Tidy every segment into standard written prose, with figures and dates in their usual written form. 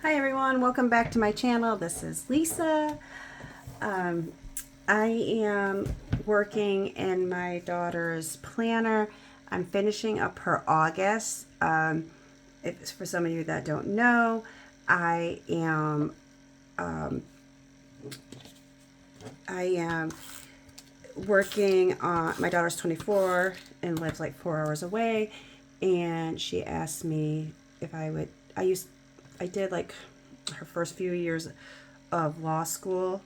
Hi everyone, welcome back to my channel. This is Lisa. I am working in my daughter's planner. I'm finishing up her August. If, for some of you that don't know, I am working on, my daughter's 24 and lives like 4 hours away, and she asked me if I would, I did like her first few years of law school,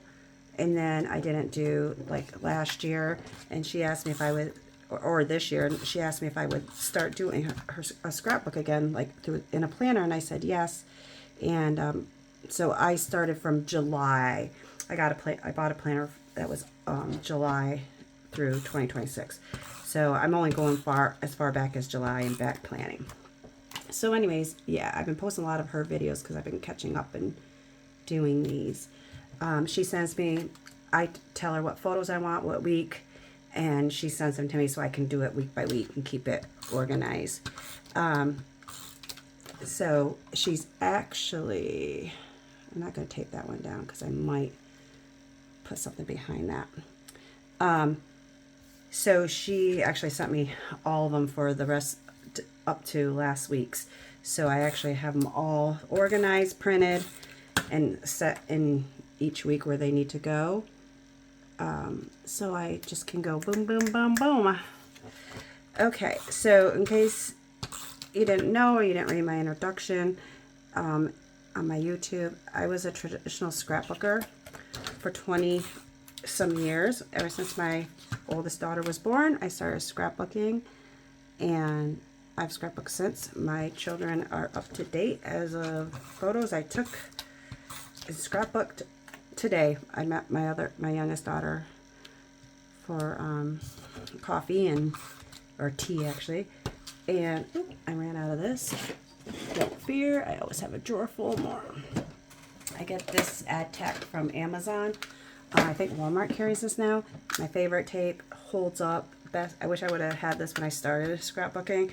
and then I didn't do like last year, and she asked me if I would, or this year, and she asked me if I would start doing a scrapbook again, like in a planner, and I said yes. And so I started from July. I bought a planner that was July through 2026. So I'm only going as far back as July and back planning. So anyways, yeah, I've been posting a lot of her videos because I've been catching up and doing these. She sends me, I tell her what photos I want, what week, and she sends them to me so I can do it week by week and keep it organized. So she's actually, I'm not going to take that one down because I might put something behind that. So she actually sent me all of them for the rest up to last week's. So I actually have them all organized, printed, and set in each week where they need to go. So I just can go boom, boom, boom, boom. Okay, so in case you didn't know or you didn't read my introduction, on my YouTube, I was a traditional scrapbooker for 20 some years. Ever since my oldest daughter was born, I started scrapbooking, and I've scrapbooked since. My children are up to date as of photos I took. I scrapbooked today. I met my youngest daughter for coffee or tea actually, and I ran out of this. Don't fear, I always have a drawer full more. I get this ad tack from Amazon. I think Walmart carries this now. My favorite tape, holds up best. I wish I would have had this when I started scrapbooking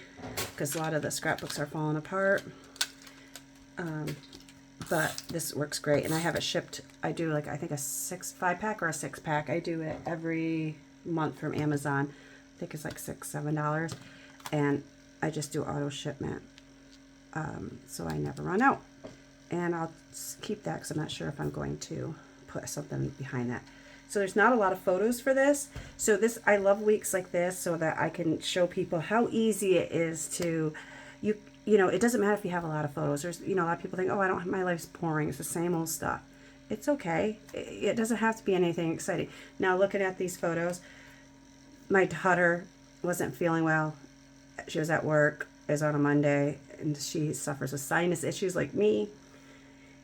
because a lot of the scrapbooks are falling apart. But this works great, and I have it shipped. I do like, I think a 5-pack or a 6-pack. I do it every month from Amazon. I think it's like $6-7, and I just do auto shipment, so I never run out. And I'll keep that because I'm not sure if I'm going to put something behind that. So there's not a lot of photos for this. So I love weeks like this so that I can show people how easy it is to, you know, it doesn't matter if you have a lot of photos. There's, you know, a lot of people think, oh, my life's boring. It's the same old stuff. It's okay. It doesn't have to be anything exciting. Now looking at these photos, my daughter wasn't feeling well. She was at work. It was on a Monday, and she suffers with sinus issues like me.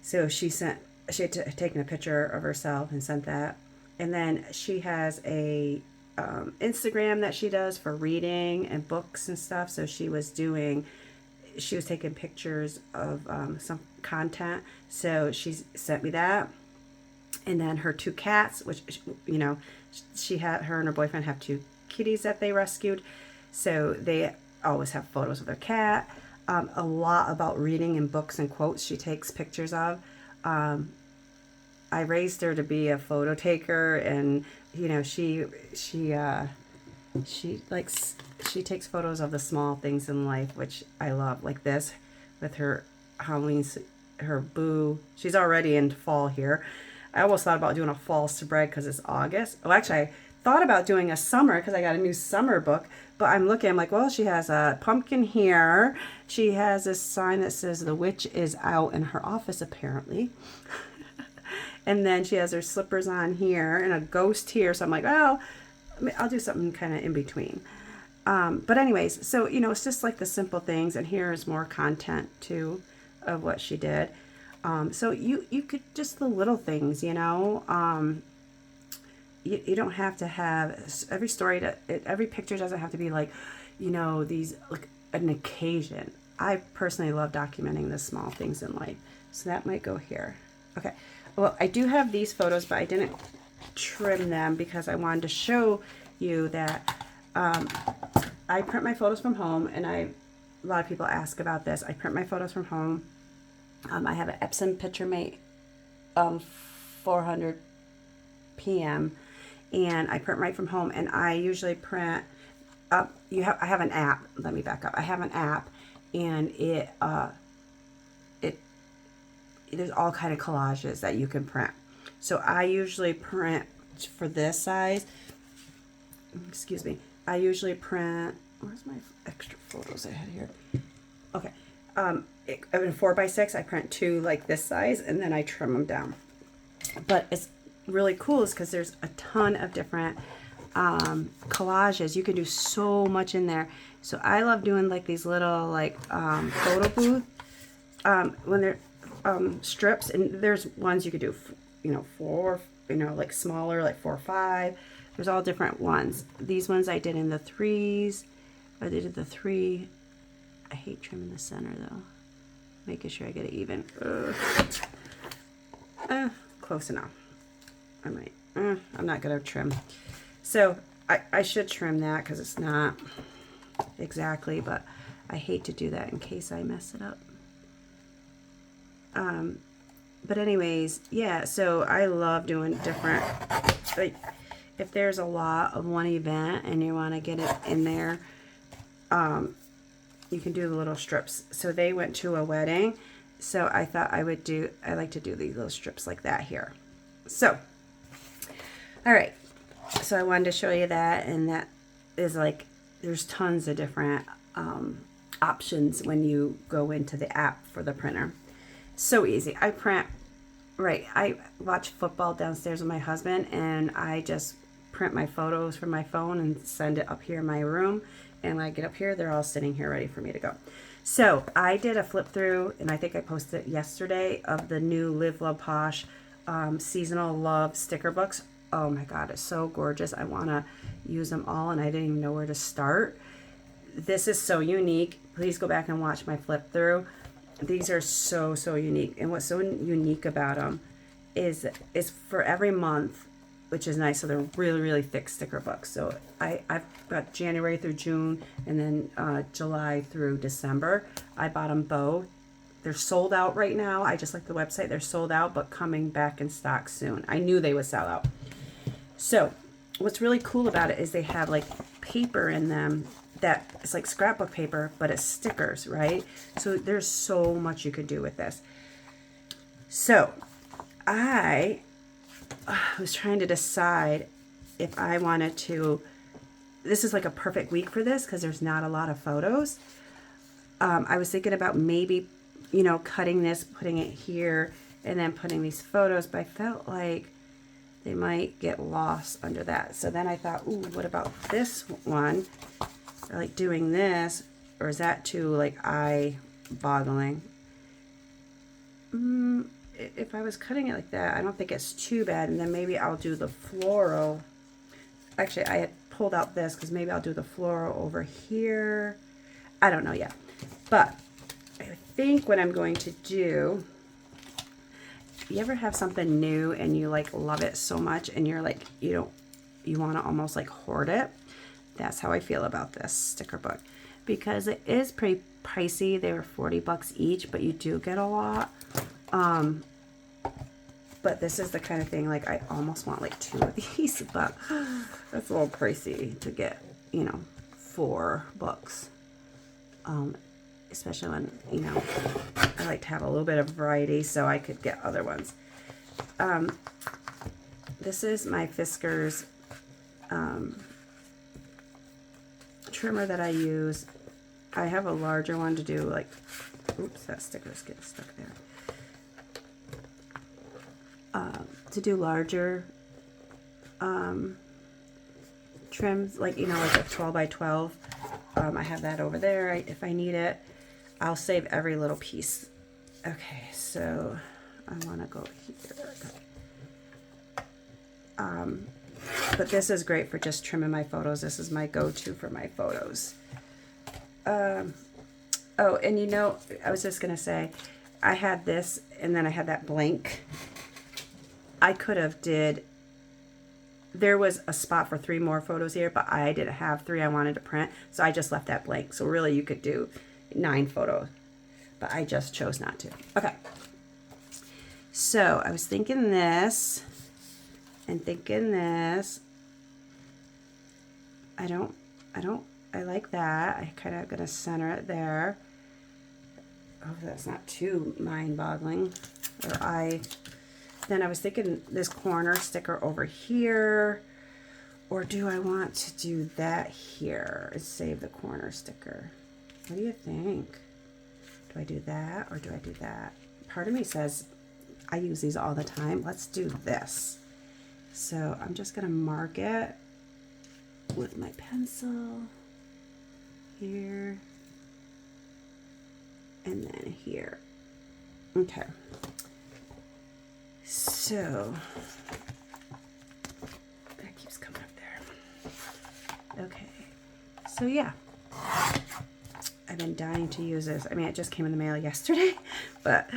So she had taken a picture of herself and sent that. And then she has a Instagram that she does for reading and books and stuff. So she was taking pictures of some content. So she sent me that. And then her 2 cats, which, you know, her and her boyfriend have 2 kitties that they rescued. So they always have photos of their cat. A lot about reading and books and quotes she takes pictures of. I raised her to be a photo taker, and you know, she takes photos of the small things in life, which I love, like this with her Halloween, her boo. She's already into fall here. I almost thought about doing a fall spread because it's August. Oh, actually, I thought about doing a summer because I got a new summer book, but I'm like, well, she has a pumpkin here. She has this sign that says the witch is out in her office, apparently. And then she has her slippers on here and a ghost here. So I'm like, well, I'll do something kind of in between. But anyways, so, you know, it's just like the simple things. And here is more content too of what she did. So you could just the little things, you know, you don't have to have every story every picture doesn't have to be like, you know, these like an occasion. I personally love documenting the small things in life. So that might go here. Okay. Well, I do have these photos, but I didn't trim them because I wanted to show you that I print my photos from home, and a lot of people ask about this. I print my photos from home, I have an Epson PictureMate 400 PM, and I print right from home. And I usually print. I have an app. Let me back up. I have an app, and it there's all kind of collages that you can print. So I usually print for this size. Excuse me. I usually print. Where's my extra photos I had here? Okay. In a 4x6, I print 2 like this size, and then I trim them down. But it's really cool is because there's a ton of different collages. You can do so much in there. So I love doing like these little like photo booth when they're strips, and there's ones you could do, 4, like smaller, like 4 or 5. There's all different ones. These ones I did in the 3s. I did the 3. I hate trimming the center though. Making sure I get it even. Close enough. I'm not gonna trim. So I should trim that because it's not exactly, but I hate to do that in case I mess it up. But anyways, yeah, so I love doing different, like, if there's a lot of one event and you want to get it in there, you can do the little strips. So they went to a wedding, so I thought I like to do these little strips like that here. So, all right, so I wanted to show you that, and that is like, there's tons of different options when you go into the app for the printer. So easy. I print, right, I watch football downstairs with my husband, and I just print my photos from my phone and send it up here in my room. And when I get up here, they're all sitting here ready for me to go. So I did a flip through, and I think I posted it yesterday, of the new Live, Love Posh seasonal love sticker books. Oh my God, it's so gorgeous. I want to use them all, and I didn't even know where to start. This is so unique. Please go back and watch my flip through. These are so, so unique. And what's so unique about them is for every month, which is nice. So they're really, really thick sticker books. So I've got January through June, and then July through December. I bought them both. They're sold out right now. I just like the website. They're sold out, but coming back in stock soon. I knew they would sell out. So what's really cool about it is they have like paper in them that it's like scrapbook paper, but it's stickers, right? So there's so much you could do with this. So I was trying to decide if I wanted to, this is like a perfect week for this because there's not a lot of photos. I was thinking about maybe, cutting this, putting it here, and then putting these photos, but I felt like they might get lost under that. So then I thought, ooh, what about this one? Or like doing this, or is that too like eye-boggling? If I was cutting it like that, I don't think it's too bad. And then maybe I'll do the floral. Actually, I had pulled out this because maybe I'll do the floral over here. I don't know yet. But I think what I'm going to do, you ever have something new and you like love it so much and you're like, you want to almost like hoard it? That's how I feel about this sticker book, because it is pretty pricey. They were $40 each, but you do get a lot. But this is the kind of thing, like, I almost want like 2 of these, but that's a little pricey to get, $4. Especially when, I like to have a little bit of variety, so I could get other ones. This is my Fiskars trimmer that I use. I have a larger one to do like, oops, that sticker's getting stuck there. To do larger trims, like, like a 12 by 12. I have that over there if I need it. I'll save every little piece. Okay, so I want to go here. But this is great for just trimming my photos. This is my go-to for my photos. Oh, and I was just going to say, I had this, and then I had that blank. I could have there was a spot for 3 more photos here, but I didn't have 3 I wanted to print, so I just left that blank. So really you could do 9 photos, but I just chose not to. Okay, So I was thinking this and thinking this. I like that. I kind of gonna center it there. Oh, that's not too mind-boggling. Then I was thinking this corner sticker over here, or do I want to do that here and save the corner sticker? What do you think? Do I do that or do I do that? Part of me says I use these all the time. Let's do this. So I'm just gonna mark it with my pencil here and then here. Okay. So that keeps coming up there. Okay. So yeah. I've been dying to use this. I mean, it just came in the mail yesterday, but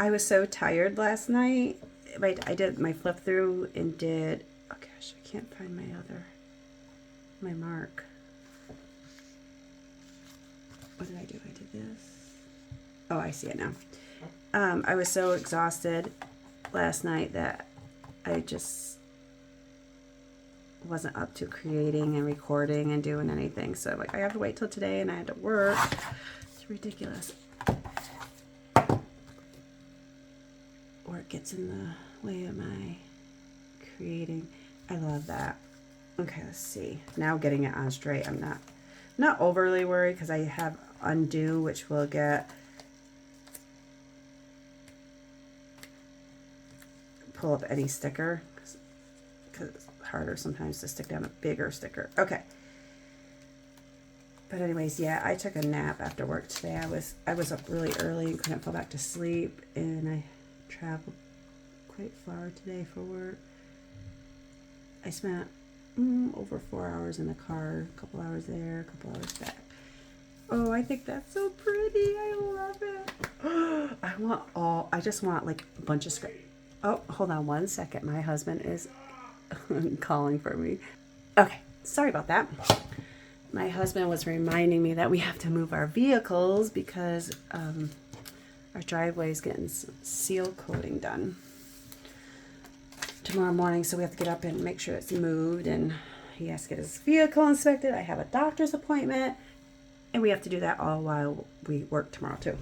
I was so tired last night. I did my flip through and did, oh gosh, I can't find my mark. What did I do? I did this. Oh, I see it now. I was so exhausted last night that I just wasn't up to creating and recording and doing anything. So like I have to wait till today and I had to work. It's ridiculous. Or it gets in the way of my creating. I love that. Okay, let's see. Now getting it on straight. I'm not overly worried because I have undo, which will get pull up any sticker because it's harder sometimes to stick down a bigger sticker. Okay. But anyways, yeah, I took a nap after work today. I was up really early and couldn't fall back to sleep, and I traveled quite far today for work. I spent over 4 hours in the car, a couple hours there, a couple hours back. Oh, I think that's so pretty. I love it. I just want like a bunch of scraps. Oh, hold on one second. My husband is calling for me. Okay, sorry about that. My husband was reminding me that we have to move our vehicles because our driveway is getting some seal coating done tomorrow morning, so we have to get up and make sure it's moved, and he has to get his vehicle inspected. I have a doctor's appointment, and we have to do that all while we work tomorrow too.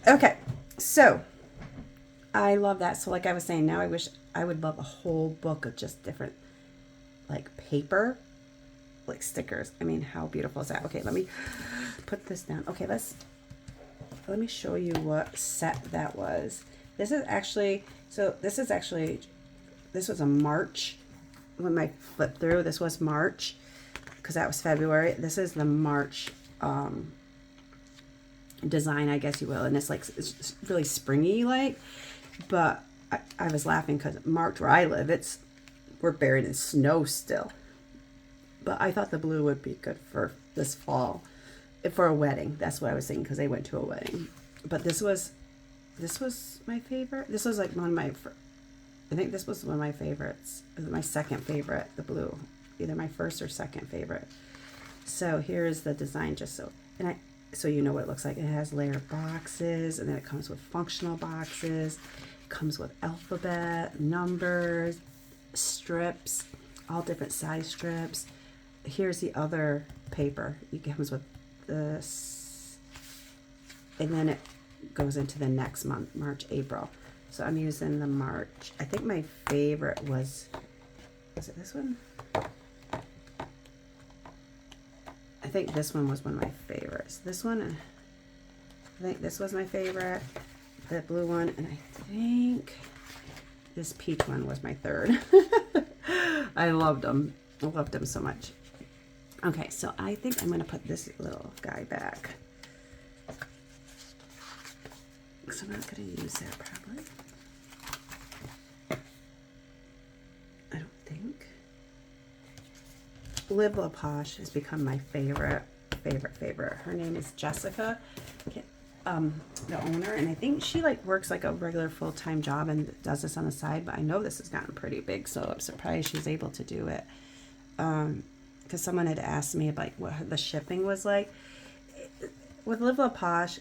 Okay, so I love that. So like I was saying, now I wish I would love a whole book of just different like paper, like stickers. I mean, how beautiful is that? Okay, let me put this down. Okay, let me show you what set that was. This is actually, this was a March when I flipped through. This was March because that was February. This is the March design, I guess you will. And it's really springy like, but I was laughing because March where I live, we're buried in snow still. But I thought the blue would be good for this fall for a wedding. That's what I was thinking because they went to a wedding. But this was my favorite. This was like I think this was one of my favorites. My second favorite, the blue. Either my first or second favorite. So here's the design just so you know what it looks like. It has layered boxes, and then it comes with functional boxes. It comes with alphabet, numbers, strips, all different size strips. Here's the other paper. It comes with this, and then it goes into the next month, March, April. So I'm using the March. I think my favorite was it this one? I think this one was one of my favorites. This one, I think this was my favorite, the blue one, and I think this peach one was my third. I loved them. I loved them so much. Okay, so I think I'm going to put this little guy back. So I'm not going to use that probably. I don't think. Love Posh has become my favorite. Her name is Jessica, the owner, and I think she like works like a regular full-time job and does this on the side, but I know this has gotten pretty big, so I'm surprised she's able to do it. Because someone had asked me about what the shipping was like. With Love Posh,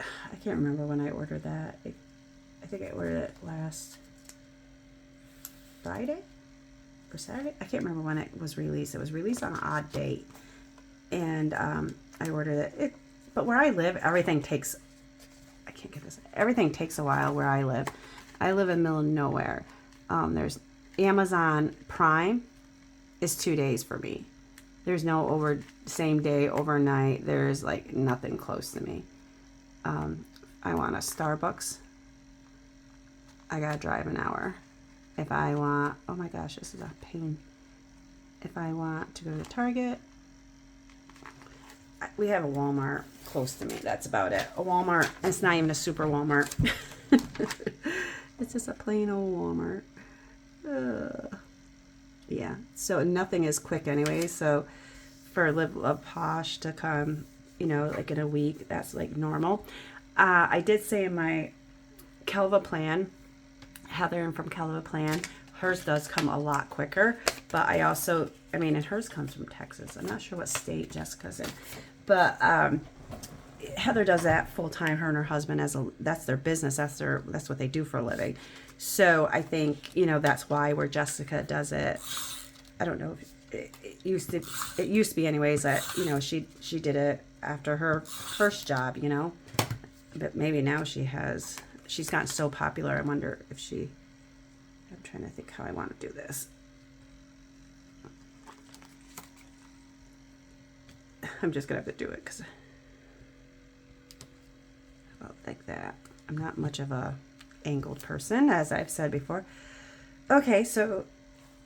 I can't remember when I ordered that. I think I ordered it last Friday or Saturday. I can't remember when it was released. It was released on an odd date. And I ordered it. But where I live, everything takes, I can't get this, everything takes a while where I live. I live in the middle of nowhere. There's Amazon Prime is 2 days for me. There's no same day, overnight. There's like nothing close to me. I want a Starbucks. I gotta drive an hour. If I want, oh my gosh, this is a pain. If I want to go to Target, we have a Walmart close to me. That's about it. A Walmart. It's not even a super Walmart. It's just a plain old Walmart. Yeah. So nothing is quick anyway. So for Love Posh to come, you know, like in a week, that's like normal. I did say in my Kelva plan, Heather and from Kelva plan, hers does come a lot quicker. But I also, I mean, and hers comes from Texas. I'm not sure what state Jessica's in. But Heather does that full time. Her and her husband, that's their business. That's what they do for a living. So I think, you know, that's why where Jessica does it. I don't know if it used to be anyways that, you know, she did it after her first job, you know. But maybe now she's gotten so popular. I wonder if I'm trying to think how I want to do this. I'm just gonna have to do it because about like that. I'm not much of a angled person, as I've said before. Okay, so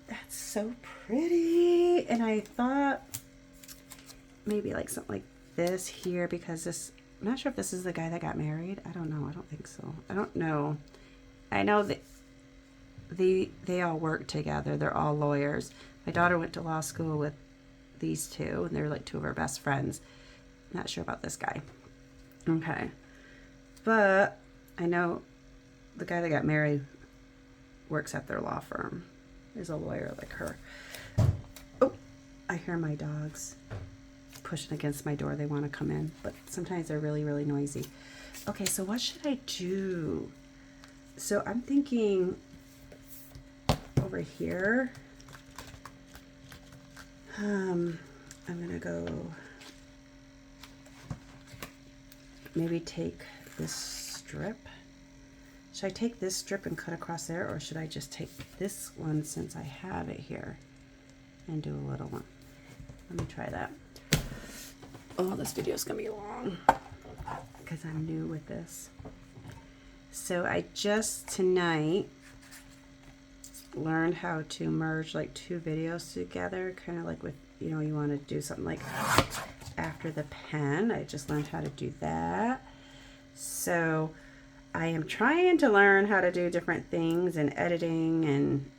that's so pretty, and I thought maybe like something like this here because this. I'm not sure if this is the guy that got married. I don't know. I don't think so. I don't know. I know that they all work together. They're all lawyers. My daughter went to law school with these two, and they're like two of her best friends. Not sure about this guy. Okay. But I know the guy that got married works at their law firm. Is a lawyer like her. Oh, I hear my dogs pushing against my door. They want to come in, but sometimes they're really, really noisy. Okay, so what should I do? So I'm thinking over here. I'm gonna go maybe take this strip. Should I take this strip and cut across there, or should I just take this one since I have it here and do a little one? Let me try that. Oh, this video is gonna be long because I'm new with this. So I just tonight learned how to merge like two videos together, kind of like with, you know, you want to do something like after the pen. I just learned how to do that. So I am trying to learn how to do different things in editing, and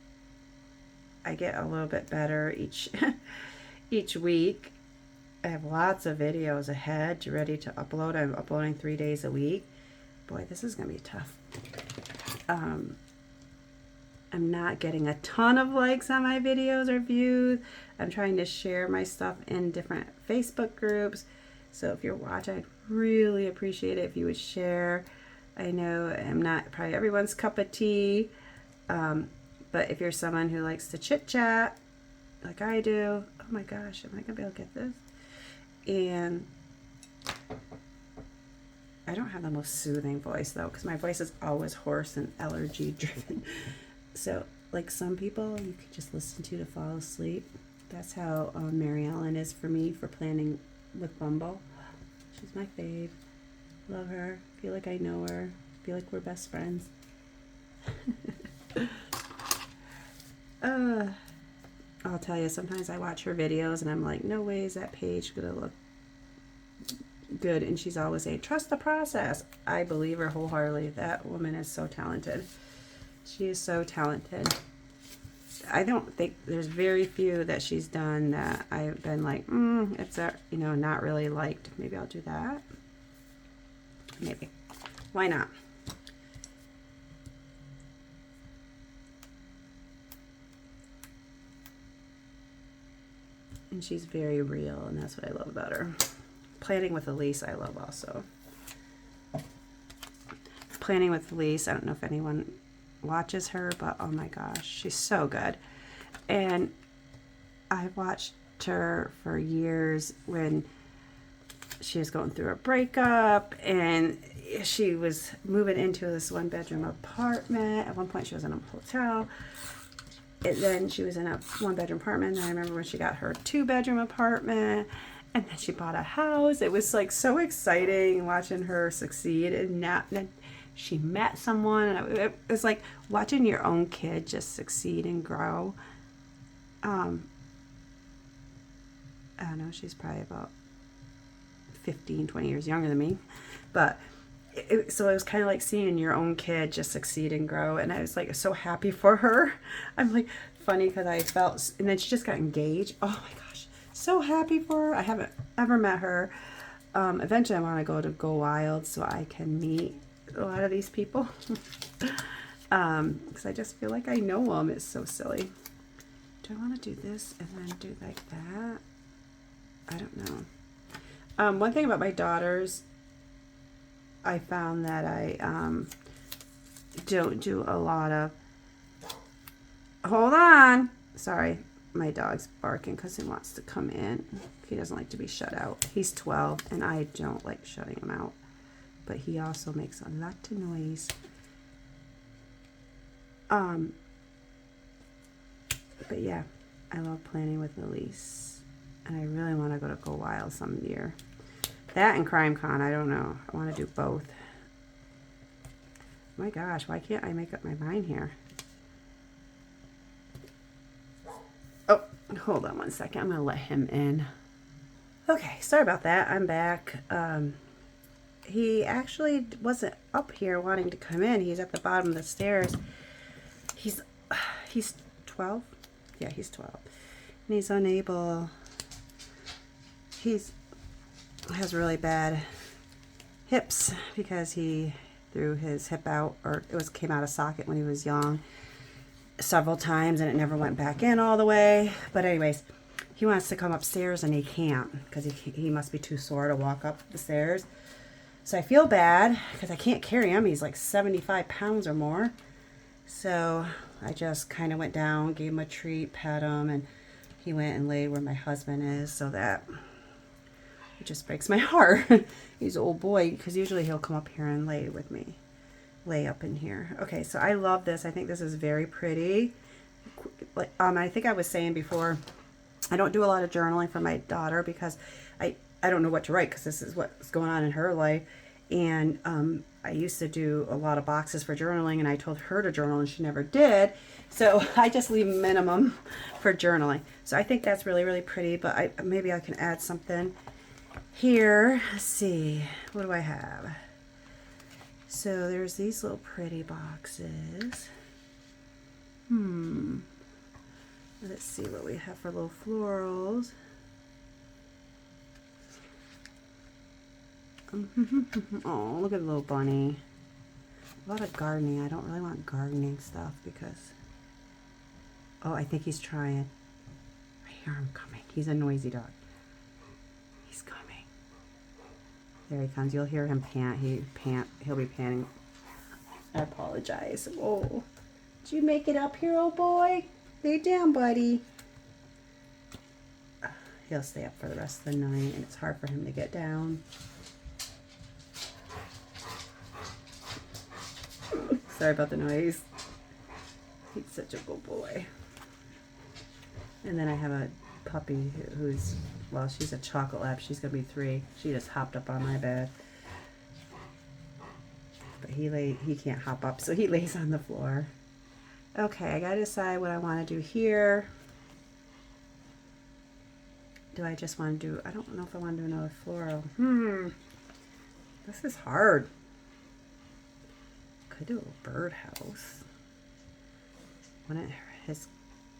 I get a little bit better each week. I have lots of videos ahead ready to upload. I'm uploading 3 days a week. Boy, this is gonna be tough. I'm not getting a ton of likes on my videos or views. I'm trying to share my stuff in different Facebook groups. So if you're watching, I'd really appreciate it if you would share. I know I'm not probably everyone's cup of tea, but if you're someone who likes to chit chat like I do, oh my gosh, am I gonna be able to get this? And I don't have the most soothing voice though, because my voice is always hoarse and allergy driven. So like some people you could just listen to fall asleep. That's how Mary Ellen is for me for planning with Bumble. She's my fave. Love her. Feel like I know her. Feel like we're best friends. I'll tell you, sometimes I watch her videos and I'm like, no way is that page gonna look good. And she's always saying, trust the process. I believe her wholeheartedly. That woman is so talented. She is so talented. I don't think there's very few that she's done that I've been like, it's not really liked. Maybe I'll do that. Maybe. Why not? And she's very real, and that's what I love about her. Planning with Elise, I love also. Planning with Elise. I don't know if anyone watches her, but oh my gosh, she's so good. And I watched her for years when she was going through a breakup, and she was moving into this 1-bedroom apartment. At one point she was in a hotel, and then she was in a 1-bedroom apartment, and I remember when she got her 2-bedroom apartment, and then she bought a house. It was like so exciting watching her succeed, and now she met someone, and it was like watching your own kid just succeed and grow. I don't know, she's probably about 15, 20 years younger than me, but so it was kind of like seeing your own kid just succeed and grow, and I was like so happy for her. I'm like, funny because I felt, and then she just got engaged. Oh my gosh, so happy for her. I haven't ever met her. Eventually I want to go wild so I can meet a lot of these people, because I just feel like I know them. It's so silly. Do I want to do this and then do like that? I don't know. One thing about my daughters, I found that I don't do a lot of, hold on, sorry, my dog's barking because he wants to come in. He doesn't like to be shut out. He's 12 and I don't like shutting him out, but he also makes a lot of noise. But yeah, I love planning with Elise, and I really want to go wild some year. That and Crime Con, I don't know. I want to do both. My gosh, why can't I make up my mind here? Oh, hold on one second. I'm going to let him in. Okay, sorry about that. I'm back. He actually wasn't up here wanting to come in. He's at the bottom of the stairs. He's 12? Yeah, he's 12. And he's unable. Has really bad hips because he threw his hip out, or came out of socket when he was young several times, and it never went back in all the way. But anyways, he wants to come upstairs and he can't because he must be too sore to walk up the stairs. So I feel bad because I can't carry him. He's like 75 pounds or more. So I just kind of went down, gave him a treat, pet him, and he went and laid where my husband is, so that it just breaks my heart. He's an old boy, because usually he'll come up here and lay with me. Lay up in here. Okay, so I love this. I think this is very pretty. Like, I think I was saying before, I don't do a lot of journaling for my daughter because I don't know what to write, because this is what's going on in her life. And I used to do a lot of boxes for journaling, and I told her to journal, and she never did. So I just leave minimum for journaling. So I think that's really, really pretty, but maybe I can add something here. Let's see, what do I have? So there's these little pretty boxes. Let's see what we have for little florals. Oh, look at the little bunny. A lot of gardening. I don't really want gardening stuff because, oh, I think he's trying. I hear him coming. He's a noisy dog. He's coming. There he comes. You'll hear him pant. He'll be panting. I apologize. Oh, did you make it up here, old boy? Lay down, buddy. He'll stay up for the rest of the night, and it's hard for him to get down. Sorry about the noise. He's such a good boy. And then I have a puppy who's, well, she's a chocolate lab. She's going to be 3. She just hopped up on my bed. But he can't hop up, so he lays on the floor. Okay, I got to decide what I want to do here. Do I just want to do, I don't know if I want to do another floral. This is hard. Could do a birdhouse. Wouldn't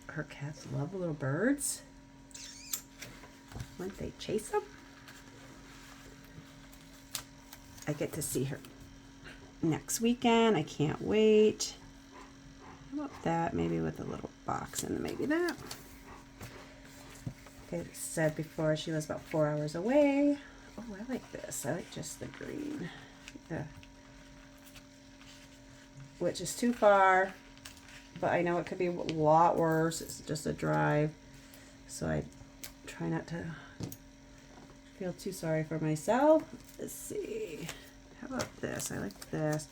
her cats love little birds? Wouldn't they chase them? I get to see her next weekend. I can't wait. How about that? Maybe with a little box and maybe that. Like I said before, she was about 4 hours away. Oh, I like this. I like just the green. which is too far, but I know it could be a lot worse. It's just a drive, so I try not to feel too sorry for myself. Let's see. How about this? I like this.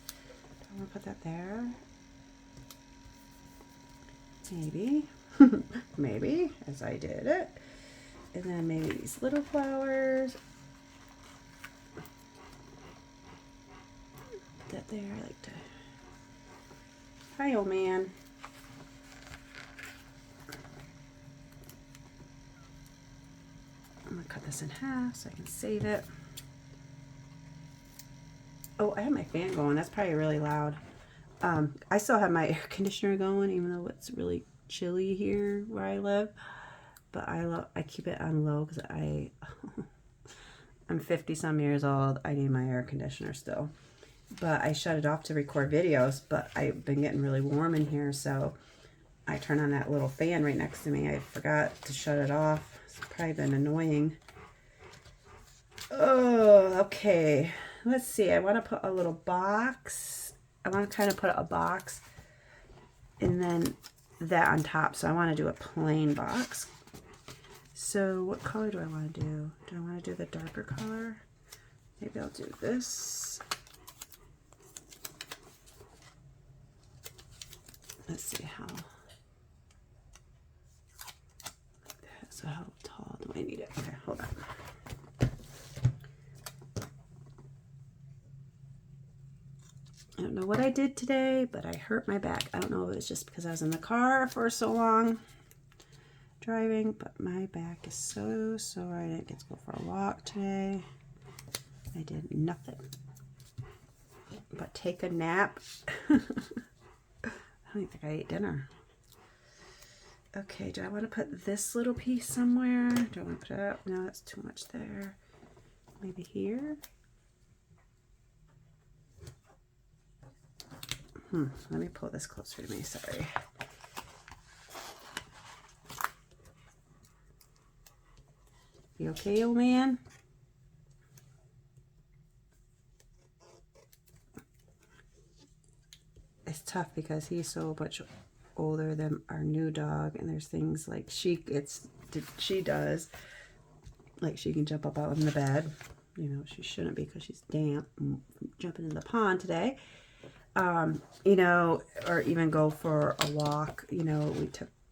Do I want to put that there? Maybe. Maybe, as I did it. And then maybe these little flowers. That there, I like to. Hi, old man. I'm gonna cut this in half so I can save it. Oh, I have my fan going. That's probably really loud. I still have my air conditioner going, even though it's really chilly here where I live. But I keep it on low because I'm 50 some years old. I need my air conditioner still. But I shut it off to record videos, but I've been getting really warm in here, so I turn on that little fan right next to me. I forgot to shut it off. It's probably been annoying. Oh, okay. Let's see. I want to put a little box. I want to kind of put a box and then that on top. So I want to do a plain box. So what color do I want to do? Do I want to do the darker color? Maybe I'll do this. Let's see how. So how tall do I need it? Okay, hold on. I don't know what I did today, but I hurt my back. I don't know if it was just because I was in the car for so long driving, but my back is so sore. I didn't get to go for a walk today. I did nothing but take a nap. I don't even think I ate dinner. Okay, do I want to put this little piece somewhere? Do I want to put it up? No, that's too much there. Maybe here? Let me pull this closer to me, sorry. You okay, old man? It's tough because he's so much older than our new dog, and there's things like she does, like she can jump up out in the bed. You know, she shouldn't be because she's damp from jumping in the pond today. You know, or even go for a walk. You know,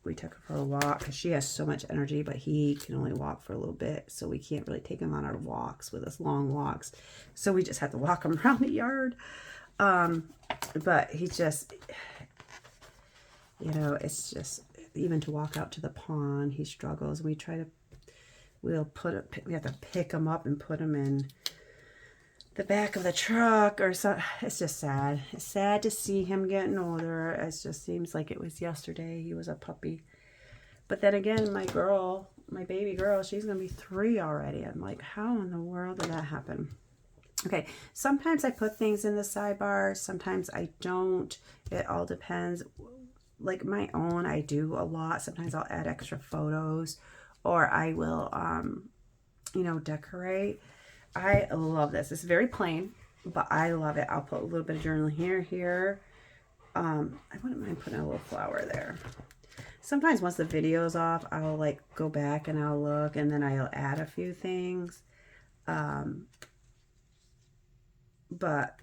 we took her for a walk because she has so much energy, but he can only walk for a little bit, so we can't really take him on our walks with us, long walks. So we just have to walk him around the yard. But he just, you know, it's just, even to walk out to the pond, he struggles. We have to pick him up and put him in the back of the truck or so. It's just sad. It's sad to see him getting older. It just seems like it was yesterday he was a puppy. But then again, my baby girl, she's gonna be 3 already. I'm like, how in the world did that happen? Okay, sometimes I put things in the sidebar, sometimes I don't. It all depends. Like my own, I do a lot. Sometimes I'll add extra photos, or I will, you know, decorate. I love this. It's very plain, but I love it. I'll put a little bit of journaling here. I wouldn't mind putting a little flower there. Sometimes once the video's off, I'll like go back and I'll look, and then I'll add a few things. But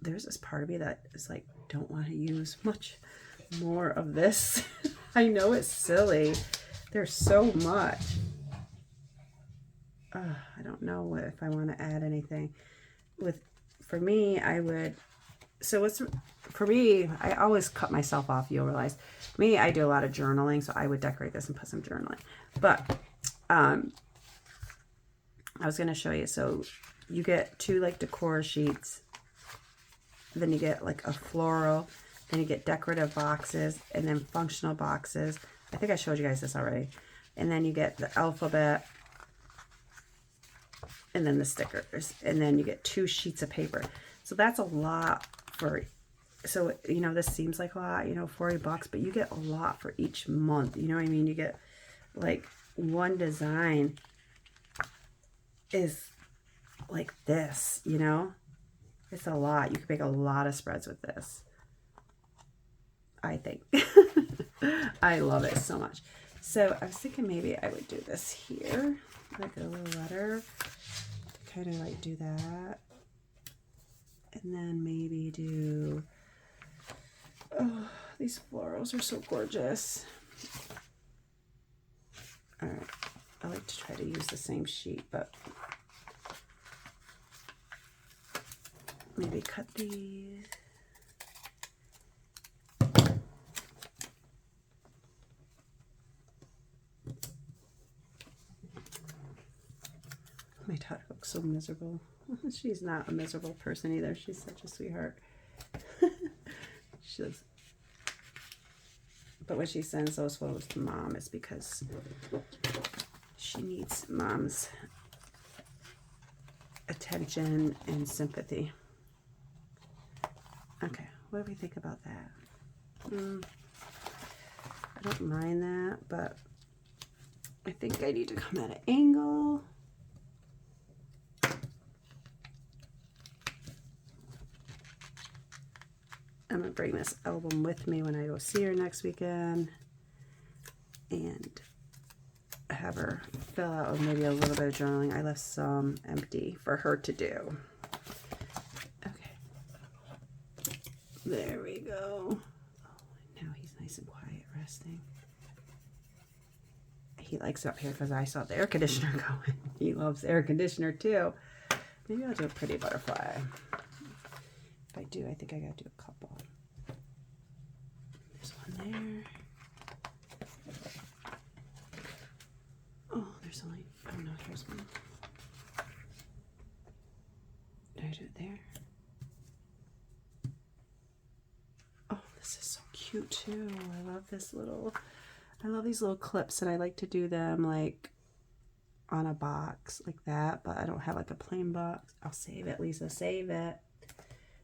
there's this part of me that is like, don't want to use much more of this. I know it's silly. There's so much. I don't know if I want to add anything. For me, I would. So for me, I always cut myself off. You'll realize. Me, I do a lot of journaling, so I would decorate this and put some journaling. But I was going to show you. So you get 2 like decor sheets. Then you get like a floral. Then you get decorative boxes, and then functional boxes. I think I showed you guys this already. And then you get the alphabet, and then the stickers, and then you get 2 sheets of paper. So that's a lot so, you know, this seems like a lot, you know, $40, but you get a lot for each month. You know what I mean? You get like one design is like this, you know, It's a lot. You can make a lot of spreads with this, I think. I love it so much. So I was thinking maybe I would do this here, like a little letter, kind of like do that. And then maybe do, oh, these florals are so gorgeous. All right, I like to try to use the same sheet, but maybe cut these. My daughter looks so miserable. She's not a miserable person either. She's such a sweetheart. She looks, but when she sends those photos to Mom, it's because she needs Mom's attention and sympathy. Okay, what do we think about that? I don't mind that, but I think I need to come at an angle. I'm going to bring this album with me when I go see her next weekend and have her fill out with maybe a little bit of journaling. I left some empty for her to do. Okay. There we go. Oh, now he's nice and quiet, resting. He likes it up here because I saw the air conditioner going. He loves the air conditioner too. Maybe I'll do a pretty butterfly. If I do, I think I gotta do a couple. There's one there. Oh, there's only, oh no, here's one. Did I do it there? Oh, this is so cute too. I love this little, I love these little clips, and I like to do them like on a box like that, but I don't have like a plain box. I'll save it, Lisa, save it.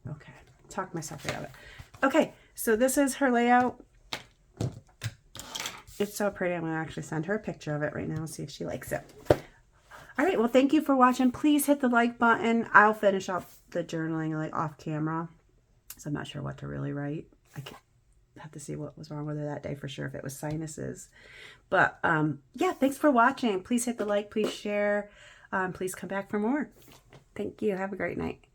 Okay, talk myself out of it. Okay, so this is her layout. It's so pretty. I'm going to actually send her a picture of it right now and see if she likes it. All right, well, thank you for watching. Please hit the like button. I'll finish up the journaling like off camera, so I'm not sure what to really write. I have to see what was wrong with her that day for sure, if it was sinuses. But yeah, thanks for watching. Please hit the like, please share. Please come back for more. Thank you. Have a great night.